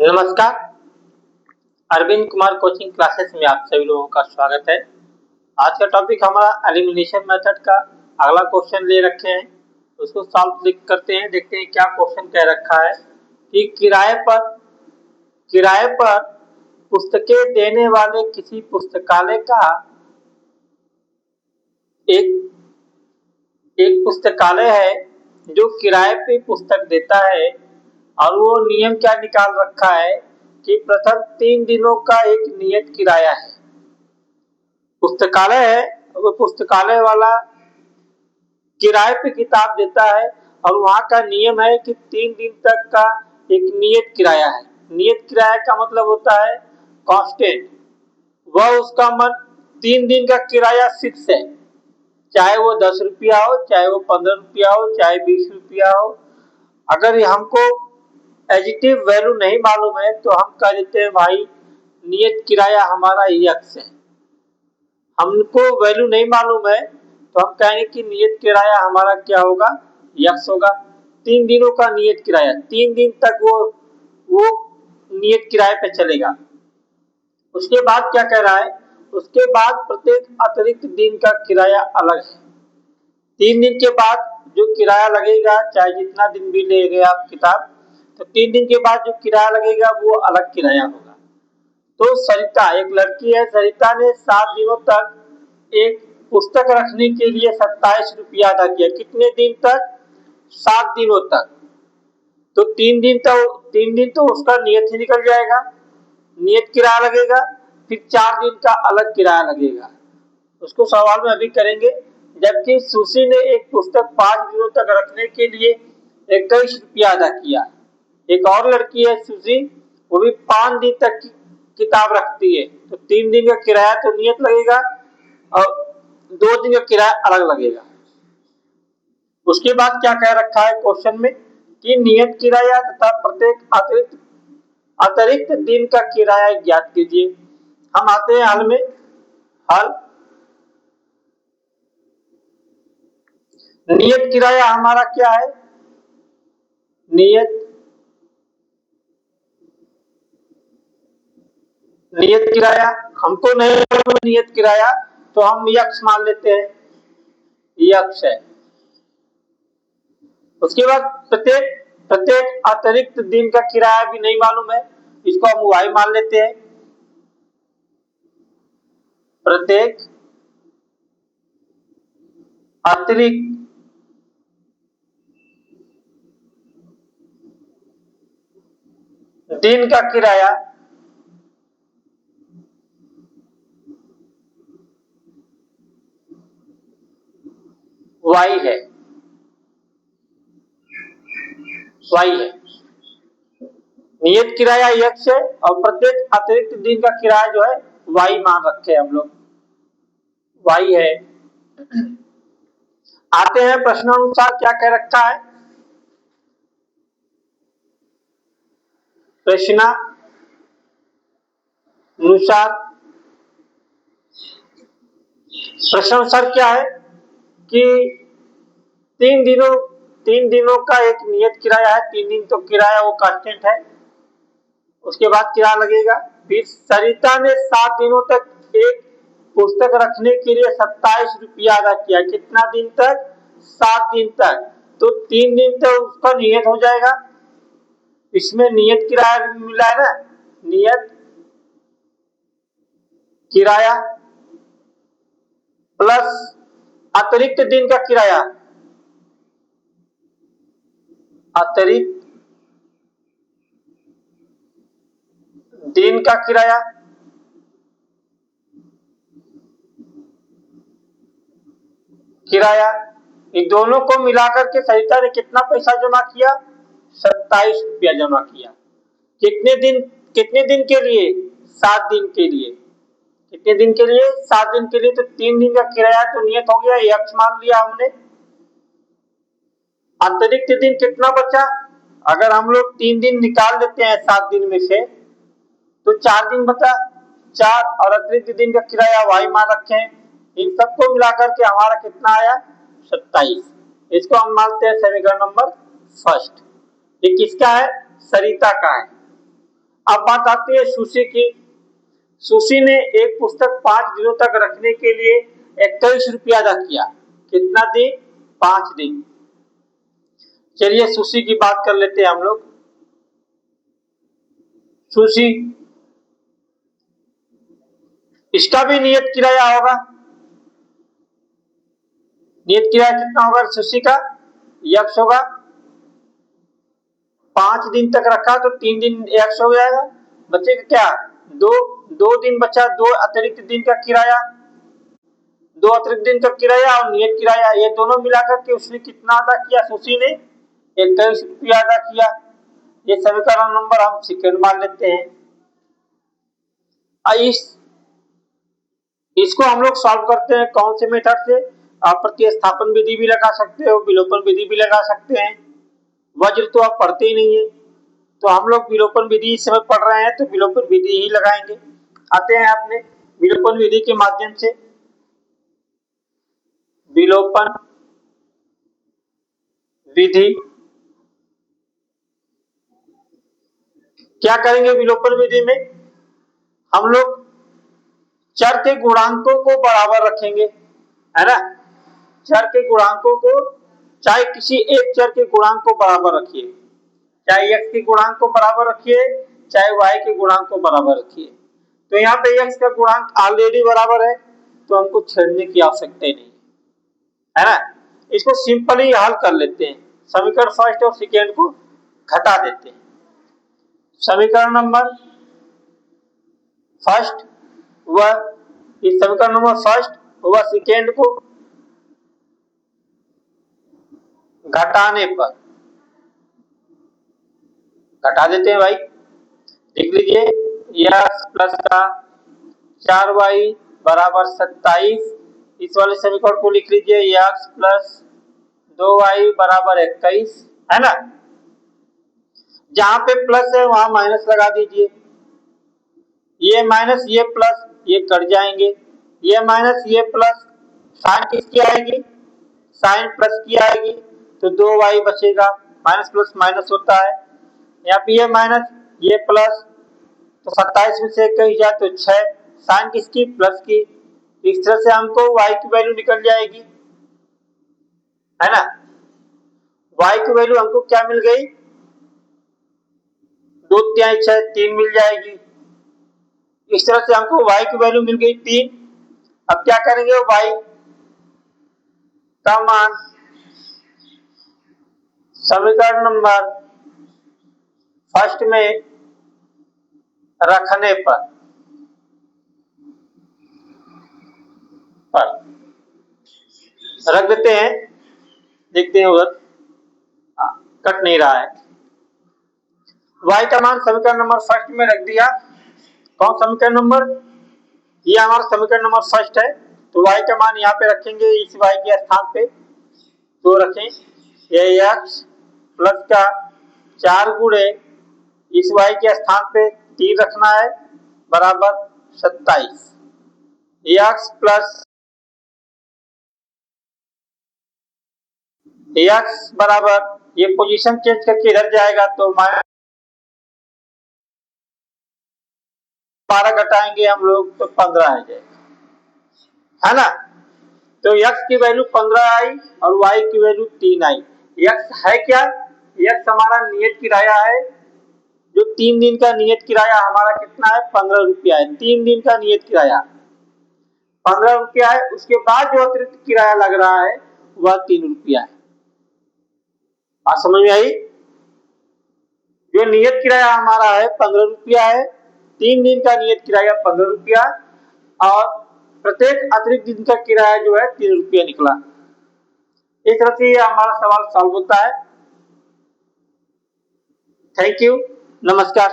नमस्कार। Arvind Kumar coaching classes में आप सभी लोगों का स्वागत है। आज का टॉपिक हमारा एलिमिनेशन मेथड का अगला क्वेश्चन ले रखे हैं, उसको सॉल्व करते हैं। देखते हैं क्या क्वेश्चन कह रखा है कि किराए पर पुस्तकें देने वाले किसी पुस्तकालय का एक पुस्तकालय है जो किराए पे पुस्तक देता है, और वो नियम क्या निकाल रखा है कि प्रथम 3 दिनों का एक नियत किराया है। पुस्तकालय है, वो पुस्तकालय वाला किराए पे किताब देता है और वहां का नियम है कि 3 दिन तक का एक नियत किराया है। नियत किराया का मतलब होता है कांस्टेंट। वह उसका मन 3 दिन का किराया फिक्स है, चाहे वो 10 रुपया हो, चाहे वो 15 रुपया हो, चाहे 20 रुपया हो। अगर हमको एडिटिव वैल्यू नहीं मालूम है तो हम कह देते हैं भाई नियत किराया हमारा यक्स है। हमको वैल्यू नहीं मालूम है तो हम कहेंगे कि नियत किराया हमारा क्या होगा, यक्स होगा। 3 दिनों का नियत किराया, 3 दिन तक वो नियत किराए पे चलेगा। उसके बाद क्या कह रहा है, उसके बाद प्रत्येक अतिरिक्त दिन का किराया अलग है। 3 दिन के बाद जो किराया लगेगा, चाहे जितना दिन भी लेंगे आप किताब, तो 3 दिन के बाद जो किराया लगेगा वो अलग किराया होगा। तो सरिता एक लड़की है, सरिता ने 7 दिनों तक एक पुस्तक रखने के लिए 27 रुपया अदा किया। कितने दिन तक? 7 दिनों तक। तो 3 दिन तो उसका नियत ही निकल जाएगा, नियत किराया लगेगा, फिर 4 दिन का अलग किराया लगेगा। उसको सवाल में अभी करेंगे। जबकि सुशी ने एक पुस्तक 5 दिनों तक रखने के लिए 21 रुपया अदा किया। एक और लड़की है सुशी, वो भी 5 दिन तक की किताब रखती है, तो 3 दिन का किराया तो नियत लगेगा और 2 दिन का किराया अलग लगेगा। उसके बाद क्या कह रखा है क्वेश्चन में कि नियत किराया तथा प्रत्येक अतिरिक्त दिन का किराया ज्ञात कीजिए। हम आते हैं हल में। हल नियत किराया हमारा क्या है, नियत किराया हमको नहीं मालूम नियत किराया, तो हम यक्स मान लेते हैं, यक्स है। उसके बाद प्रत्येक अतिरिक्त दिन का किराया भी नहीं मालूम है, इसको हम वाई मान लेते हैं। प्रत्येक अतिरिक्त दिन का किराया वाई है, वाई है। नियत किराया यक्स है और प्रत्येक अतिरिक्त दिन का किराया जो है वाई मान रखे हम लोग, वाई है। आते हैं प्रश्नानुसार क्या कह रखा है। प्रश्नानुसार क्या है कि 3 दिनों का एक नियत किराया है, 3 दिन तो किराया वो कांस्टेंट है। उसके बाद किराया लगेगा। फिर सरिता ने 7 दिनों तक एक पुस्तक रखने के लिए 27 रुपया अदा किया। कितना दिन तक? 7 दिन तक। तो 3 दिन तो उसका नियत हो जाएगा, इसमें नियत किराया मिला है ना, नियत किराया प्लस अतिरिक्त दिन का किराया, अतिरिक्त दिन का किराया इन दोनों को मिलाकर के सरिता ने कितना पैसा जमा किया? 27 रुपया जमा किया। कितने दिन के लिए? 7 दिन के लिए। कितने दिन के लिए? 7 दिन के लिए। तो 3 दिन का किराया तो नियत हो गया, यक्स मान लिया हमने। अतिरिक्त दिन कितना बचा? अगर हम लोग 3 दिन निकाल देते हैं 7 दिन में से तो 4 दिन बचा। 4 और अतिरिक्त दिन का किराया वाई मान रखे हैं। इन सबको मिलाकर के हमारा कितना आया? 27। इसको हम मानते हैं समीकरण नंबर फर्स्ट। ये किसका है? सरिता का है। अब बात आती है सुशी की। सुशी ने एक पुस्तक 5 दिनों तक रखने के लिए 21 रुपया अदा किया। कितना दिन? 5 दिन। चलिए सुशी की बात कर लेते हैं हम लोग। सुशी, इसका भी नियत किराया होगा। नियत किराया कितना होगा सुशी का? यक्स होगा। 5 दिन तक रखा तो 3 दिन यक्स हो जाएगा। बचेगा क्या? दो दो दिन बचा, 2 अतिरिक्त दिन का किराया, 2 अतिरिक्त दिन का किराया और नियत किराया, ये दोनों मिलाकर के उसने कितना अदा किया? सुशी ने 21 रुपया अदा किया। ये समीकरण नंबर हम सेकंड मान लेते हैं। इसको हम लोग सॉल्व करते हैं कौन से मेथड से? आप प्रतिस्थापन विधि भी लगा सकते हो, विलोपन विधि भी लगा सकते हैं। वज्र तो आप पढ़ते ही नहीं है, तो हम लोग विलोपन विधि इस समय पढ़ रहे हैं तो विलोपन विधि ही लगाएंगे। आते हैं अपने विलोपन विधि के माध्यम से। विलोपन विधि क्या करेंगे? विलोपन विधि में हम लोग चर के गुणांकों को बराबर रखेंगे, है ना। चर के गुणांकों को, चाहे किसी एक चर के गुणांक को बराबर रखिए, चाहे x के गुणांक को बराबर रखिए, चाहे y के गुणांक को बराबर रखिए। तो यहाँ पे x का गुणांक ऑलरेडी बराबर है, तो हमको छेड़ने की आवश्यकता नहीं, है ना। इसको सिंपली हल कर लेते हैं। समीकरण फर्स्ट और सेकेंड को घटा देते हैं। समीकरण नंबर फर्स्ट व इस समीकरण नंबर फर्स्ट व सेकेंड को घटाने पर, घटा देते हैं भाई। लिख लीजिए x प्लस का 4y बराबर 27। इस वाले समीकरण को लिख लीजिए x प्लस 2y बराबर 21, है ना। जहां पे प्लस है वहां माइनस लगा दीजिए। ये माइनस ये प्लस ये कट जाएंगे, ये माइनस ये प्लस, साइन किसकी आएगी? साइन प्लस की आएगी, तो 2y बचेगा। माइनस प्लस माइनस होता है। यहाँ पे ये माइनस ये प्लस, तो 27 में से 21 जाए तो 6, साइन किसकी? प्लस की। इस तरह से हमको y की वैल्यू निकल जाएगी, है ना। y की वैल्यू हमको क्या मिल गई? 2 तिहाई 6, 3 मिल जाएगी। इस तरह से हमको y की वैल्यू मिल गई 3। अब क्या करेंगे? y का मान समीकरण नंबर फर्स्ट में रखने पर रख देते हैं। देखते हैं उधर कट नहीं रहा है। y का मान समीकरण नंबर फर्स्ट में रख दिया। कौन समीकरण नंबर? ये हमारा समीकरण नंबर फर्स्ट है, तो y का मान यहाँ पे रखेंगे इस y के स्थान पे। तो रखें ये x प्लस का 4 गुणे इस y के स्थान पे 3 रखना है बराबर 27। x प्लस x बराबर, ये पोजीशन चेंज करके इधर जाएगा तो -12 घटाएंगे हम लोग तो 15 आ जाएगा, है ना। तो x की वैल्यू 15 आई और y की वैल्यू 3 आई। x है क्या? x हमारा नियत किराया है। जो 3 दिन का नियत किराया हमारा कितना है? 15 रुपया है। 3 दिन का नियत किराया 15 रुपया है। उसके बाद जो अतिरिक्त किराया लग रहा है वह 3 रुपया है। बात समझ में आई? जो नियत किराया हमारा है 15 रुपया है, 3 दिन का नियत किराया 15 रुपया और प्रत्येक अतिरिक्त दिन का किराया जो है 3 रुपया निकला। इस तरह से हमारा सवाल सॉल्व होता है। थैंक यू, नमस्कार।